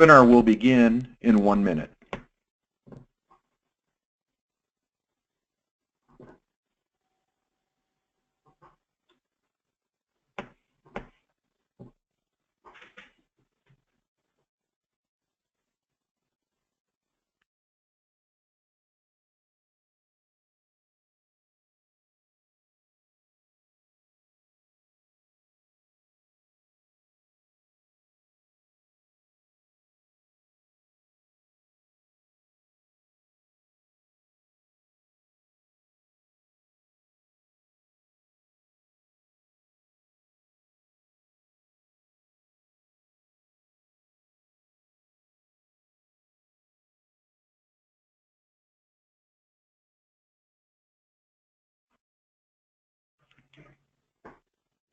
Webinar will begin in 1 minute.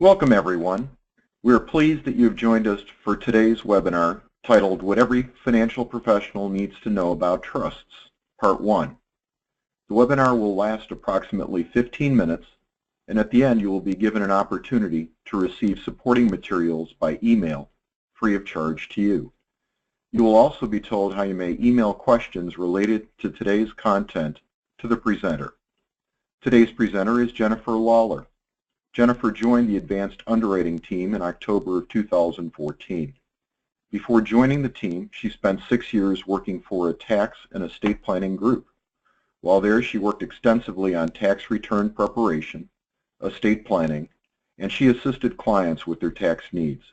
Welcome everyone. We are pleased that you have joined us for today's webinar titled What Every Financial Professional Needs to Know About Trusts, Part 1. The webinar will last approximately 15 minutes, and at the end you will be given an opportunity to receive supporting materials by email, free of charge to you. You will also be told how you may email questions related to today's content to the presenter. Today's presenter is Jennifer Lawler. Jennifer joined the Advanced Underwriting team in October of 2014. Before joining the team, she spent 6 years working for a tax and estate planning group. While there, she worked extensively on tax return preparation, estate planning, and she assisted clients with their tax needs.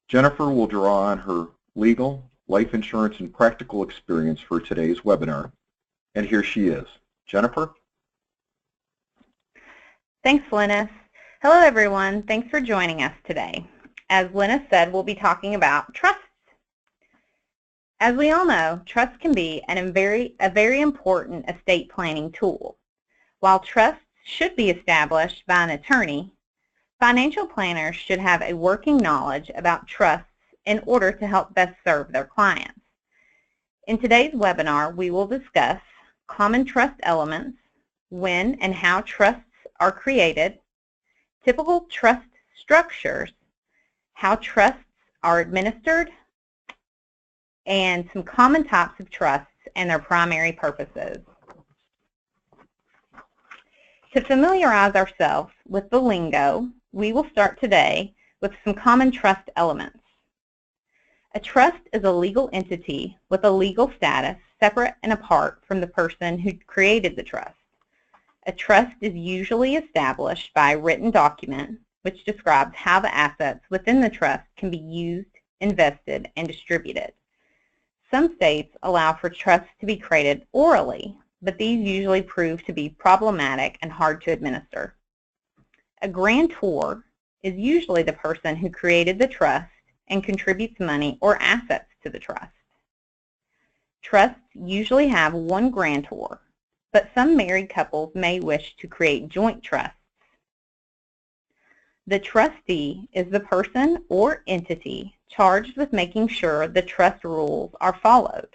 Jennifer will draw on her legal, life insurance, and practical experience for today's webinar. And here she is. Jennifer? Thanks, Linus. Hello, everyone. Thanks for joining us today. As Linus said, we'll be talking about trusts. As we all know, trusts can be a very important estate planning tool. While trusts should be established by an attorney, financial planners should have a working knowledge about trusts in order to help best serve their clients. In today's webinar, we will discuss common trust elements, when and how trusts are created, typical trust structures, how trusts are administered, and some common types of trusts and their primary purposes. To familiarize ourselves with the lingo, we will start today with some common trust elements. A trust is a legal entity with a legal status separate and apart from the person who created the trust. A trust is usually established by a written document which describes how the assets within the trust can be used, invested, and distributed. Some states allow for trusts to be created orally, but these usually prove to be problematic and hard to administer. A grantor is usually the person who created the trust and contributes money or assets to the trust. Trusts usually have one grantor, but some married couples may wish to create joint trusts. The trustee is the person or entity charged with making sure the trust rules are followed.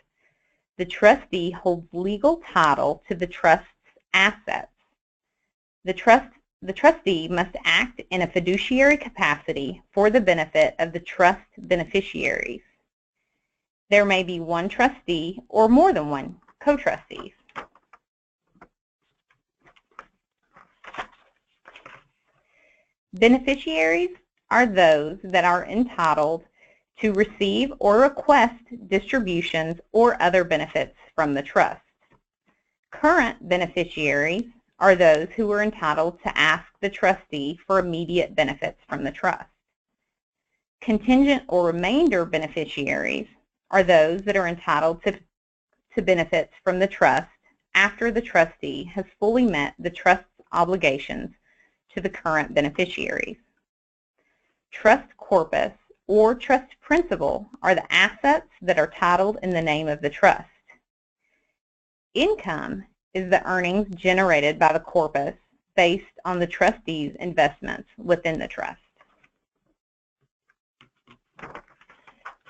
The trustee holds legal title to the trust's assets. The trustee must act in a fiduciary capacity for the benefit of the trust beneficiaries. There may be one trustee or more than one co-trustees. Beneficiaries are those that are entitled to receive or request distributions or other benefits from the trust. Current beneficiaries are those who are entitled to ask the trustee for immediate benefits from the trust. Contingent or remainder beneficiaries are those that are entitled to benefits from the trust after the trustee has fully met the trust's obligations to the current beneficiaries. Trust corpus or trust principal are the assets that are titled in the name of the trust. Income is the earnings generated by the corpus based on the trustee's investments within the trust.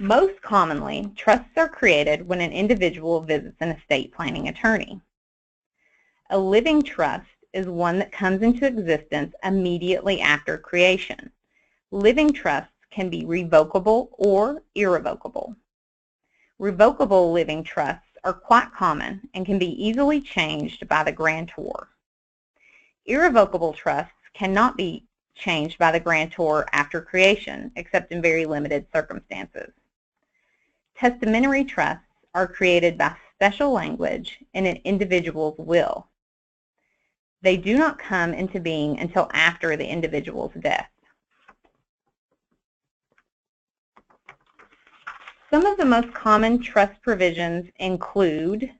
Most commonly, trusts are created when an individual visits an estate planning attorney. A living trust is one that comes into existence immediately after creation. Living trusts can be revocable or irrevocable. Revocable living trusts are quite common and can be easily changed by the grantor. Irrevocable trusts cannot be changed by the grantor after creation, except in very limited circumstances. Testamentary trusts are created by special language in an individual's will. They do not come into being until after the individual's death. Some of the most common trust provisions include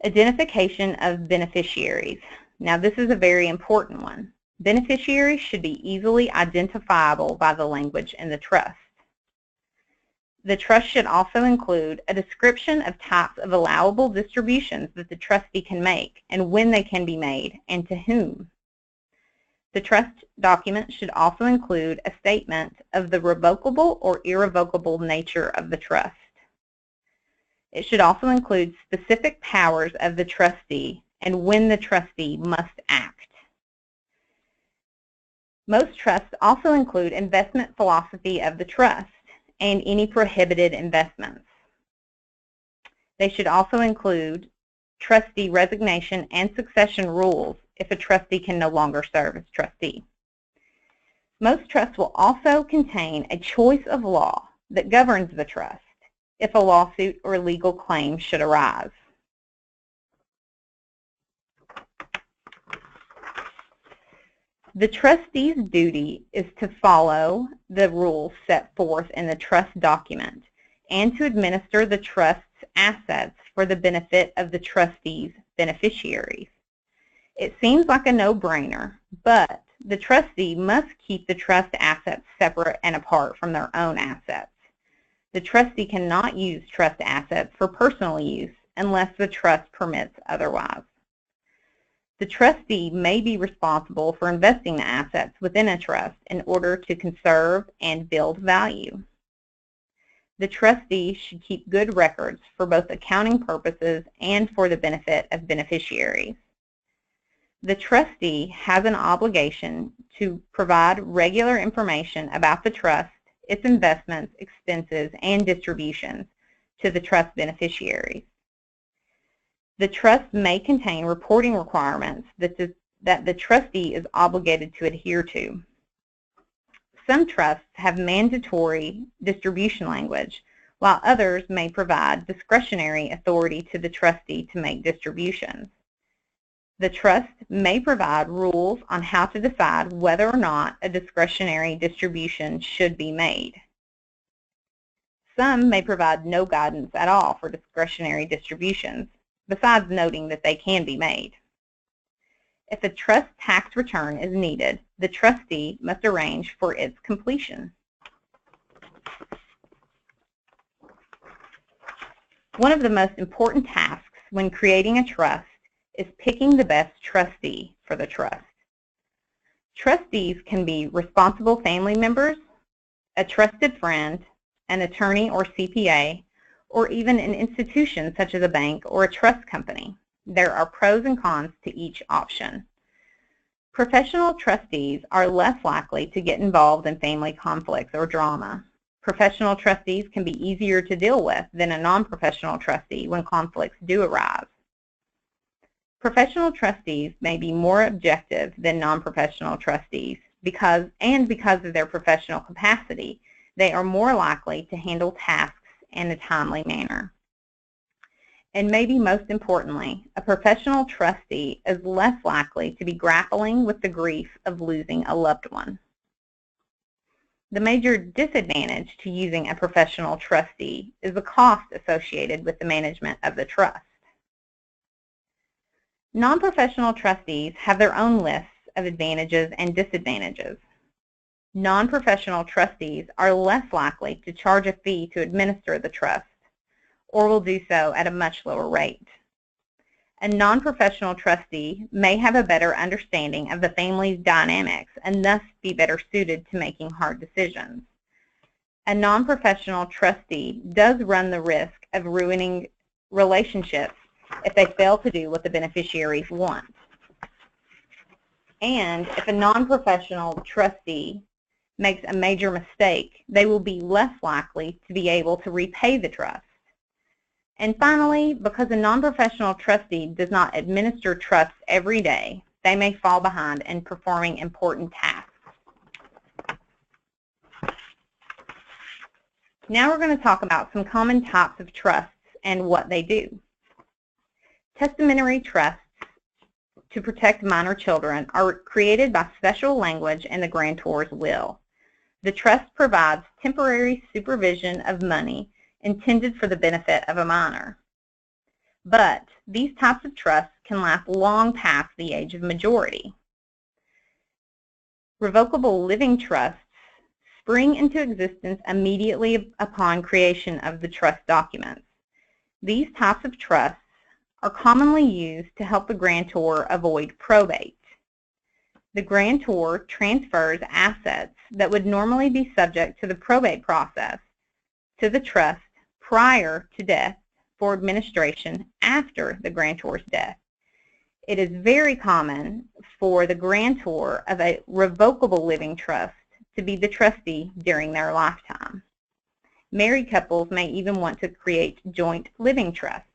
identification of beneficiaries. Now, this is a very important one. Beneficiaries should be easily identifiable by the language in the trust. The trust should also include a description of types of allowable distributions that the trustee can make and when they can be made and to whom. The trust document should also include a statement of the revocable or irrevocable nature of the trust. It should also include specific powers of the trustee and when the trustee must act. Most trusts also include investment philosophy of the trust and any prohibited investments. They should also include trustee resignation and succession rules if a trustee can no longer serve as trustee. Most trusts will also contain a choice of law that governs the trust if a lawsuit or legal claim should arise. The trustee's duty is to follow the rules set forth in the trust document and to administer the trust's assets for the benefit of the trustee's beneficiaries. It seems like a no-brainer, but the trustee must keep the trust assets separate and apart from their own assets. The trustee cannot use trust assets for personal use unless the trust permits otherwise. The trustee may be responsible for investing the assets within a trust in order to conserve and build value. The trustee should keep good records for both accounting purposes and for the benefit of beneficiaries. The trustee has an obligation to provide regular information about the trust, its investments, expenses, and distributions to the trust beneficiaries. The trust may contain reporting requirements that the trustee is obligated to adhere to. Some trusts have mandatory distribution language, while others may provide discretionary authority to the trustee to make distributions. The trust may provide rules on how to decide whether or not a discretionary distribution should be made. Some may provide no guidance at all for discretionary distributions, besides noting that they can be made. If a trust tax return is needed, the trustee must arrange for its completion. One of the most important tasks when creating a trust is picking the best trustee for the trust. Trustees can be responsible family members, a trusted friend, an attorney or CPA, or even an institution such as a bank or a trust company. There are pros and cons to each option. Professional trustees are less likely to get involved in family conflicts or drama. Professional trustees can be easier to deal with than a non-professional trustee when conflicts do arise. Professional trustees may be more objective than non-professional trustees because of their professional capacity, they are more likely to handle tasks in a timely manner. And maybe most importantly, a professional trustee is less likely to be grappling with the grief of losing a loved one. The major disadvantage to using a professional trustee is the cost associated with the management of the trust. Non-professional trustees have their own lists of advantages and disadvantages. Non-professional trustees are less likely to charge a fee to administer the trust, or will do so at a much lower rate. A non-professional trustee may have a better understanding of the family's dynamics and thus be better suited to making hard decisions. A non-professional trustee does run the risk of ruining relationships if they fail to do what the beneficiaries want. And if a non-professional trustee makes a major mistake, they will be less likely to be able to repay the trust. And finally, because a non-professional trustee does not administer trusts every day, they may fall behind in performing important tasks. Now we're going to talk about some common types of trusts and what they do. Testamentary trusts to protect minor children are created by special language in the grantor's will. The trust provides temporary supervision of money intended for the benefit of a minor. But these types of trusts can last long past the age of majority. Revocable living trusts spring into existence immediately upon creation of the trust documents. These types of trusts are commonly used to help the grantor avoid probate. The grantor transfers assets that would normally be subject to the probate process to the trust prior to death for administration after the grantor's death. It is very common for the grantor of a revocable living trust to be the trustee during their lifetime. Married couples may even want to create joint living trusts.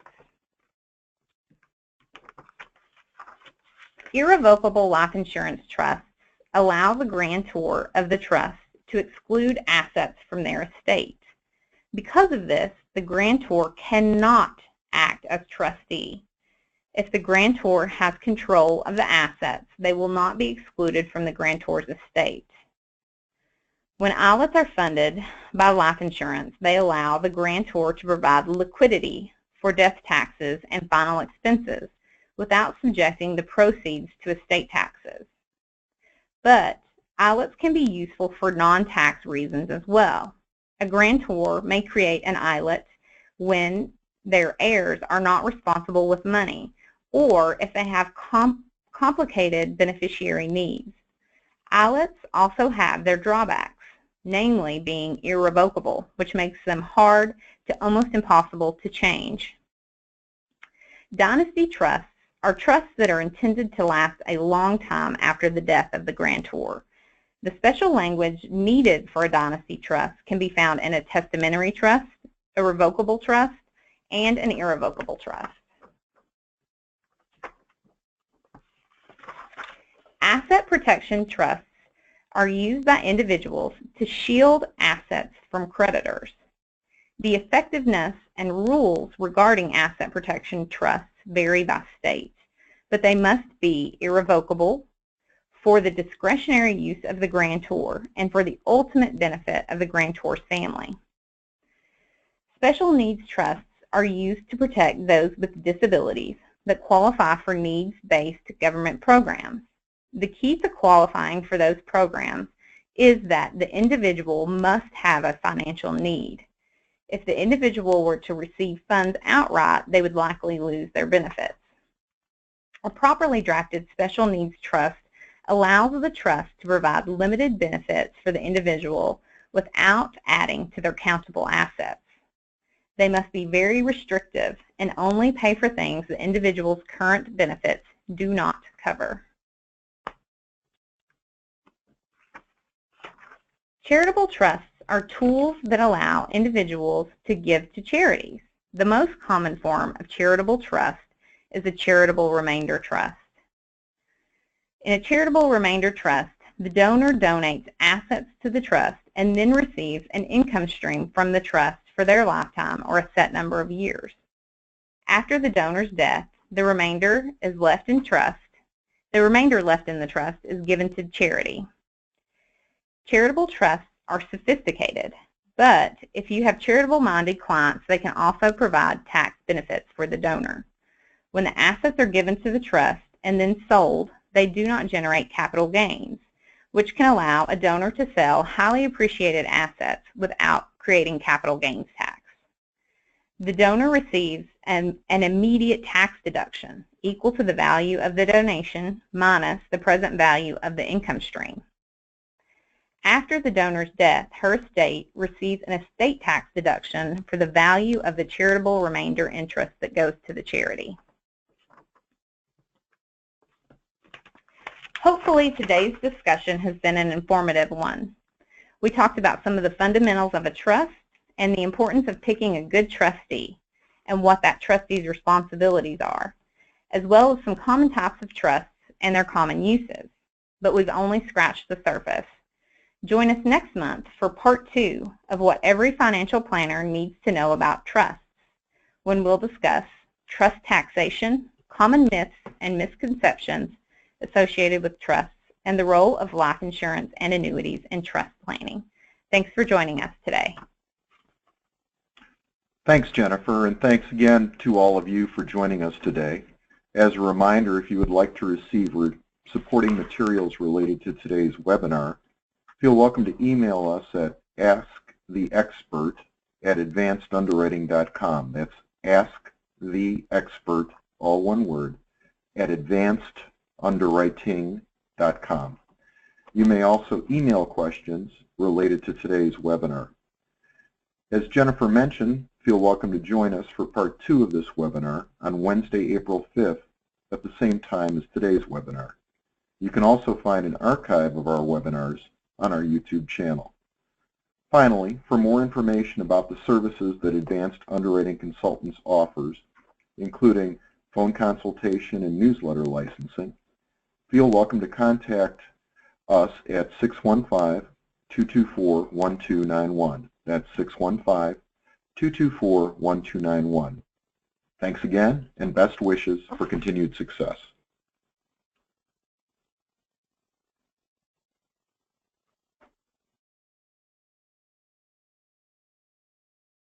Irrevocable life insurance trusts allow the grantor of the trust to exclude assets from their estate. Because of this, the grantor cannot act as trustee. If the grantor has control of the assets, they will not be excluded from the grantor's estate. When ILETs are funded by life insurance, they allow the grantor to provide liquidity for death taxes and final expenses without subjecting the proceeds to estate taxes. But ILETs can be useful for non-tax reasons as well. A grantor may create an ILET when their heirs are not responsible with money, or if they have complicated beneficiary needs. ILETs also have their drawbacks, namely being irrevocable, which makes them hard to almost impossible to change. Dynasty trusts are trusts that are intended to last a long time after the death of the grantor. The special language needed for a dynasty trust can be found in a testamentary trust, a revocable trust, and an irrevocable trust. Asset protection trusts are used by individuals to shield assets from creditors. The effectiveness and rules regarding asset protection trusts vary by state, but they must be irrevocable for the discretionary use of the grantor and for the ultimate benefit of the grantor's family. Special needs trusts are used to protect those with disabilities that qualify for needs-based government programs. The key to qualifying for those programs is that the individual must have a financial need. If the individual were to receive funds outright, they would likely lose their benefits. A properly drafted special needs trust allows the trust to provide limited benefits for the individual without adding to their countable assets. They must be very restrictive and only pay for things the individual's current benefits do not cover. Charitable trusts are tools that allow individuals to give to charities. The most common form of charitable trust is a charitable remainder trust. In a charitable remainder trust, the donor donates assets to the trust and then receives an income stream from the trust for their lifetime or a set number of years. After the donor's death, the remainder left in the trust is given to charity. Charitable trusts are sophisticated, but if you have charitable-minded clients, they can also provide tax benefits for the donor. When the assets are given to the trust and then sold, they do not generate capital gains, which can allow a donor to sell highly appreciated assets without creating capital gains tax. The donor receives an immediate tax deduction equal to the value of the donation minus the present value of the income stream. After the donor's death, her estate receives an estate tax deduction for the value of the charitable remainder interest that goes to the charity. Hopefully today's discussion has been an informative one. We talked about some of the fundamentals of a trust and the importance of picking a good trustee and what that trustee's responsibilities are, as well as some common types of trusts and their common uses. But we've only scratched the surface. Join us next month for part 2 of what every financial planner needs to know about trusts, when we'll discuss trust taxation, common myths and misconceptions associated with trusts, and the role of life insurance and annuities in trust planning. Thanks for joining us today. Thanks, Jennifer, and thanks again to all of you for joining us today. As a reminder, if you would like to receive supporting materials related to today's webinar, feel welcome to email us at asktheexpert@advancedunderwriting.com. That's asktheexpert, all one word, at advancedunderwriting.com. You may also email questions related to today's webinar. As Jennifer mentioned, feel welcome to join us for part 2 of this webinar on Wednesday, April 5th at the same time as today's webinar. You can also find an archive of our webinars on our YouTube channel. Finally, for more information about the services that Advanced Underwriting Consultants offers, including phone consultation and newsletter licensing, feel welcome to contact us at 615-224-1291. That's 615-224-1291. Thanks again, and best wishes for continued success.